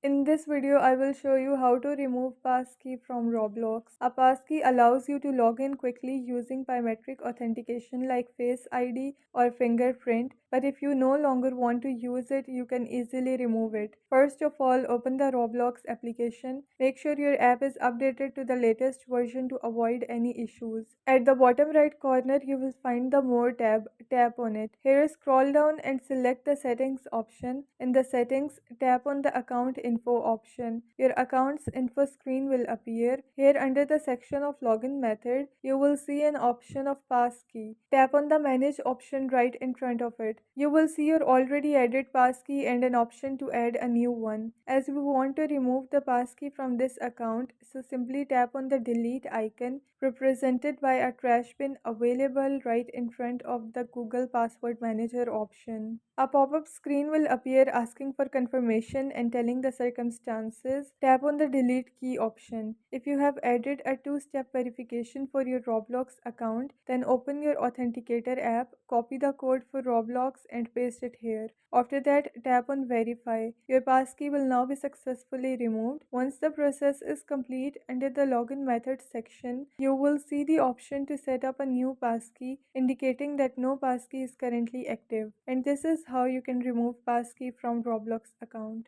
In this video, I will show you how to remove Passkey from Roblox. A Passkey allows you to log in quickly using biometric authentication like Face ID or fingerprint, but if you no longer want to use it, you can easily remove it. First of all, open the Roblox application. Make sure your app is updated to the latest version to avoid any issues. At the bottom right corner, you will find the More tab. Tap on it. Here, scroll down and select the Settings option. In the Settings, tap on the Account Info option. Your account's info screen will appear. Here, under the section of Login Method, you will see an option of Passkey. Tap on the Manage option right in front of it. You will see your already added Passkey and an option to add a new one. As we want to remove the Passkey from this account, so simply tap on the Delete icon represented by a trash bin available right in front of the Google Password Manager option. A pop-up screen will appear asking for confirmation and telling the circumstances. Tap on the Delete key option. If you have added a two-step verification for your Roblox account, then open your Authenticator app, copy the code for Roblox and paste it here. After that, tap on Verify. Your passkey will now be successfully removed. Once the process is complete, under the Login Method section, you will see the option to set up a new passkey, indicating that no passkey is currently active. And this is how you can remove passkey from Roblox account.